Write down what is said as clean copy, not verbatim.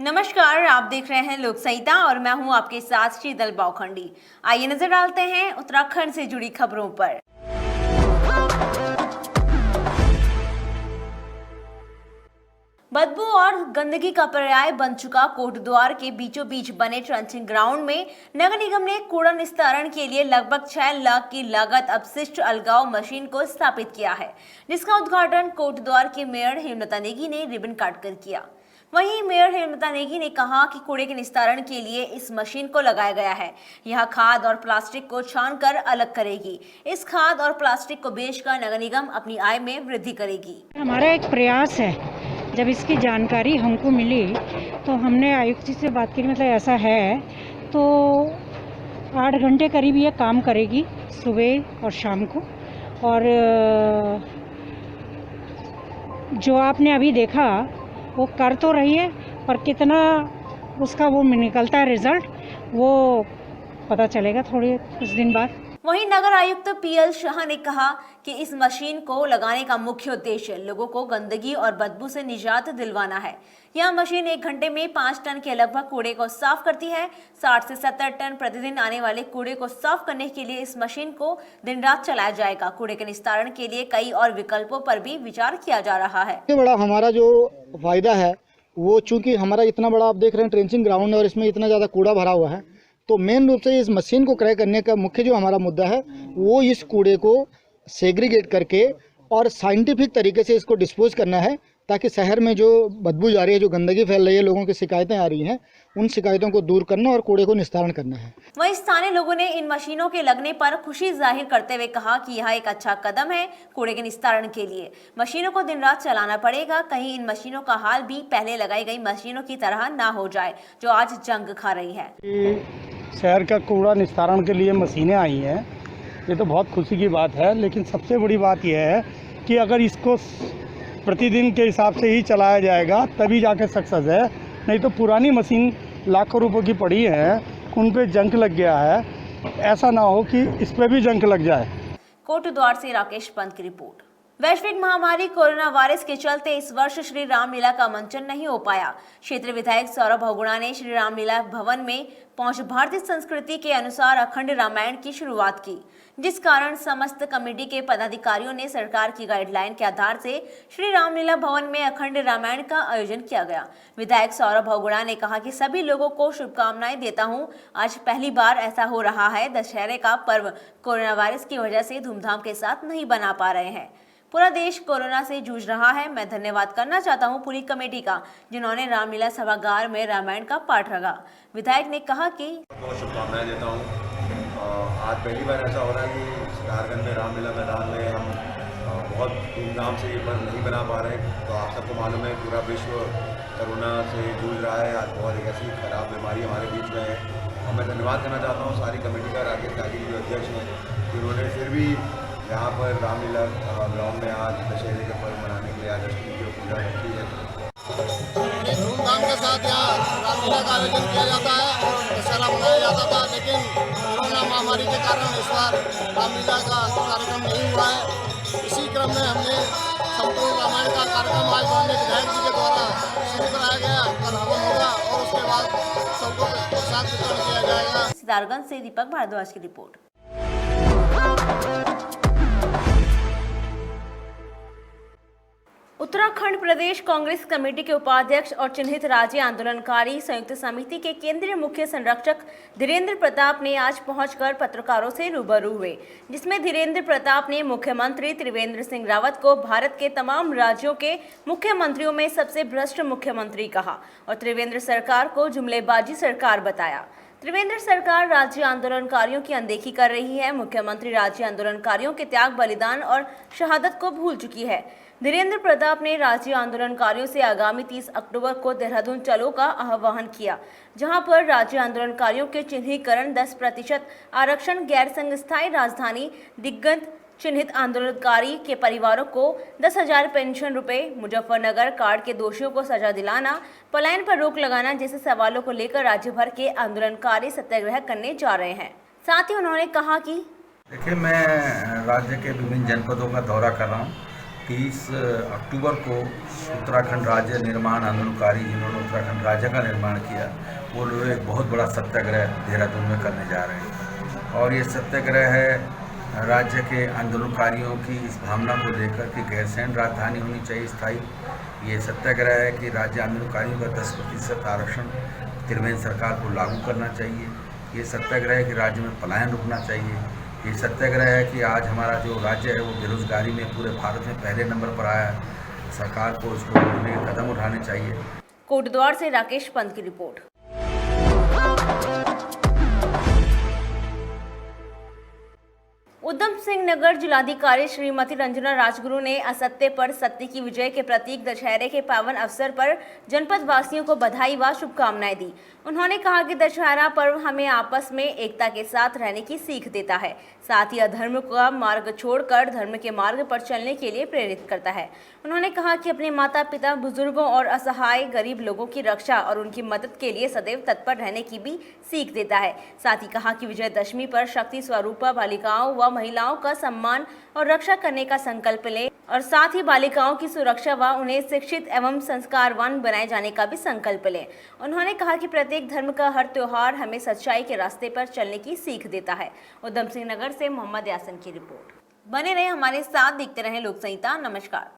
नमस्कार, आप देख रहे हैं लोक संहिता और मैं हूं आपके साथ शीतल बावखंडी। आइए नजर डालते हैं उत्तराखंड से जुड़ी खबरों पर। बदबू और गंदगी का पर्याय बन चुका कोटद्वार के बीचों बीच बने ट्रंचिंग ग्राउंड में नगर निगम ने कूड़ा निस्तारण के लिए लगभग 6 लाख की लागत अपशिष्ट अलगाव मशीन को स्थापित किया है, जिसका उद्घाटन कोटद्वार के मेयर हेमलता नेगी ने रिबन काटकर किया। वहीं मेयर हेमलता नेगी ने कहा कि कूड़े के निस्तारण के लिए इस मशीन को लगाया गया है। यह खाद और प्लास्टिक को छानकर अलग करेगी। इस खाद और प्लास्टिक को बेचकर नगर निगम अपनी आय में वृद्धि करेगी। हमारा एक प्रयास है, जब इसकी जानकारी हमको मिली तो हमने आयुक्त जी से बात की, मतलब ऐसा है तो 8 घंटे करीब ये काम करेगी सुबह और शाम को। और जो आपने अभी देखा वो कर तो रही है, पर कितना उसका वो निकलता है रिजल्ट, वो पता चलेगा थोड़े कुछ दिन बाद। वहीं नगर आयुक्त पीएल शाह ने कहा कि इस मशीन को लगाने का मुख्य उद्देश्य लोगों को गंदगी और बदबू से निजात दिलवाना है। यह मशीन 1 घंटे में 5 टन के लगभग कूड़े को साफ करती है। 60 से 70 टन प्रतिदिन आने वाले कूड़े को साफ करने के लिए इस मशीन को दिन रात चलाया जाएगा। कूड़े के निस्तारण के लिए कई और विकल्पों पर भी विचार किया जा रहा है। सबसे बड़ा हमारा जो फायदा है वो, चूंकि हमारा इतना बड़ा आप देख रहे हैं ट्रेंचिंग ग्राउंड है और इसमें इतना ज़्यादा कूड़ा भरा हुआ है, तो मेन रूप से इस मशीन को क्रय करने का मुख्य जो हमारा मुद्दा है वो इस कूड़े को सेग्रीगेट करके और साइंटिफिक तरीके से इसको डिस्पोज करना है, ताकि शहर में जो बदबू जा रही है, जो गंदगी फैल रही है, लोगों की शिकायतें आ रही हैं, उन शिकायतों को दूर करना और कूड़े को निस्तारण करना है। वहीं स्थानीय लोगों ने इन मशीनों के लगने पर खुशी जाहिर करते हुए कहा कि यह एक अच्छा कदम है कूड़े के निस्तारण के लिए। मशीनों को दिन रात चलाना पड़ेगा, कहीं इन मशीनों का हाल भी पहले लगाई गई मशीनों की तरह ना हो जाए जो आज जंग खा रही है। शहर का कूड़ा निस्तारण के लिए मशीनें आई हैं, ये तो बहुत खुशी की बात है। लेकिन सबसे बड़ी बात यह है कि अगर इसको प्रतिदिन के हिसाब से ही चलाया जाएगा तभी जाके सक्सेस है, नहीं तो पुरानी मशीन लाखों रुपए की पड़ी है, उन पे जंक लग गया है। ऐसा ना हो कि इस पे भी जंक लग जाए। कोटद्वार से राकेश पंत की रिपोर्ट। वैश्विक महामारी कोरोना वायरस के चलते इस वर्ष श्री रामलीला का मंचन नहीं हो पाया। क्षेत्रीय विधायक सौरभ बहुगुणा ने श्री रामलीला भवन में पहुंच भारतीय संस्कृति के अनुसार अखंड रामायण की शुरुआत की, जिस कारण समस्त कमेटी के पदाधिकारियों ने सरकार की गाइडलाइन के आधार से श्री रामलीला भवन में अखंड रामायण का आयोजन किया गया। विधायक सौरभ बहुगुणा ने कहा कि सभी लोगों को शुभकामनाएं देता हूं। आज पहली बार ऐसा हो रहा है, दशहरे का पर्व कोरोना वायरस की वजह से धूमधाम के साथ नहीं बना पा रहे हैं। पूरा देश कोरोना से जूझ रहा है। मैं धन्यवाद करना चाहता हूं पूरी कमेटी का, जिन्होंने रामलीला सभागार में रामायण का पाठ रखा। विधायक ने कहा कि बहुत शुभकामनाएं देता हूं। आज पहली बार ऐसा हो रहा है कि सितारगंज में रामलीला मैदान में हम बहुत धूमधाम से ये पर्व नहीं बना पा रहे हैं। तो आप सबको मालूम है पूरा विश्व कोरोना से जूझ रहा है। आज बहुत एक ऐसी खराब बीमारी हमारे बीच में है और मैं धन्यवाद करना चाहता हूँ सारी कमेटी का, राकेश त्यागी जो अध्यक्ष हैं, जिन्होंने फिर भी यहाँ पर रामलीला ग्राउंड में आज दशहरे का पर्व मनाने के लिए आज अष्टमी की पूजा रखी है। धूमधाम के साथ यहाँ रामलीला का आयोजन किया जाता है और दशहरा मनाया जाता था, लेकिन कोरोना महामारी के कारण इस बार रामलीला का कार्यक्रम नहीं हुआ है। इसी क्रम में हमने संपूर्ण रामायण का कार्यक्रम आज माननीय विधायक जी के द्वारा शुरू कराया गया। कल हवन होगा और उसके बाद सबको प्रसाद वितरण किया जाएगा। सितारगंज से दीपक भारद्वाज की रिपोर्ट। उत्तराखंड प्रदेश कांग्रेस कमेटी के उपाध्यक्ष और चिन्हित राज्य आंदोलनकारी संयुक्त समिति के केंद्रीय मुख्य संरक्षक धीरेन्द्र प्रताप ने आज पहुंचकर पत्रकारों से रूबरू हुए, जिसमें धीरेन्द्र प्रताप ने मुख्यमंत्री त्रिवेंद्र सिंह रावत को भारत के तमाम राज्यों के मुख्यमंत्रियों में सबसे भ्रष्ट मुख्यमंत्री कहा और त्रिवेंद्र सरकार को जुमलेबाजी सरकार बताया। त्रिवेंद्र सरकार राज्य आंदोलनकारियों की अनदेखी कर रही है। मुख्यमंत्री राज्य आंदोलनकारियों के त्याग, बलिदान और शहादत को भूल चुकी है। धीरेन्द्र प्रताप ने राज्य आंदोलनकारियों से आगामी 30 अक्टूबर को देहरादून चलो का आह्वान किया, जहां पर राज्य आंदोलनकारियों के चिन्हीकरण 10% आरक्षण, गैर संस्थायी राजधानी, दिग्गज चिन्हित आंदोलनकारी के परिवारों को 10,000 पेंशन रुपए, मुजफ्फरनगर कांड के दोषियों को सजा दिलाना, पलायन पर रोक लगाना जैसे सवालों को लेकर राज्य भर के आंदोलनकारी सत्याग्रह करने जा रहे हैं। साथ ही उन्होंने कहा कि देखिए, मैं राज्य के विभिन्न जनपदों का दौरा कर रहा हूँ 30 अक्टूबर को उत्तराखंड राज्य निर्माण आंदोलनकारी जिन्होंने उत्तराखंड राज्य का निर्माण किया, वो लोग एक बहुत बड़ा सत्याग्रह देहरादून में करने जा रहे हैं। और ये सत्याग्रह है राज्य के आंदोलनकारियों की इस भावना को लेकर कि गैरसैंण राजधानी होनी चाहिए स्थायी। ये सत्याग्रह है कि राज्य आंदोलनकारियों का 10% आरक्षण त्रिवेंद्र सरकार को लागू करना चाहिए। ये सत्याग्रह है कि राज्य में पलायन रुकना चाहिए। ये सत्याग्रह है कि आज हमारा जो राज्य है वो बेरोजगारी में पूरे भारत में पहले नंबर पर आया है। सरकार को उसको रोकने के कदम उठाने चाहिए। कोटद्वार से राकेश पंत की रिपोर्ट। उधम सिंह नगर जिलाधिकारी श्रीमती रंजना राजगुरु ने असत्य पर सत्य की विजय के प्रतीक दशहरे के पावन अवसर पर जनपद वासियों को बधाई व शुभकामनाएं दी। उन्होंने कहा कि दशहरा पर्व हमें आपस में एकता के साथ रहने की सीख देता है, साथ ही अधर्म का मार्ग छोड़कर धर्म के मार्ग पर चलने के लिए प्रेरित करता है। उन्होंने कहा कि अपने माता पिता, बुजुर्गों और असहाय गरीब लोगों की रक्षा और उनकी मदद के लिए सदैव तत्पर रहने की भी सीख देता है। साथ ही कहा कि विजयदशमी पर शक्ति स्वरूपा बालिकाओं व महिलाओं का सम्मान और रक्षा करने का संकल्प लें और साथ ही बालिकाओं की सुरक्षा व उन्हें शिक्षित एवं संस्कारवान बनाए जाने का भी संकल्प लें। उन्होंने कहा कि प्रत्येक धर्म का हर त्योहार हमें सच्चाई के रास्ते पर चलने की सीख देता है। उधम सिंह नगर से मोहम्मद यासिन की रिपोर्ट। बने रहे हमारे साथ, देखते रहे लोक संहिता। नमस्कार।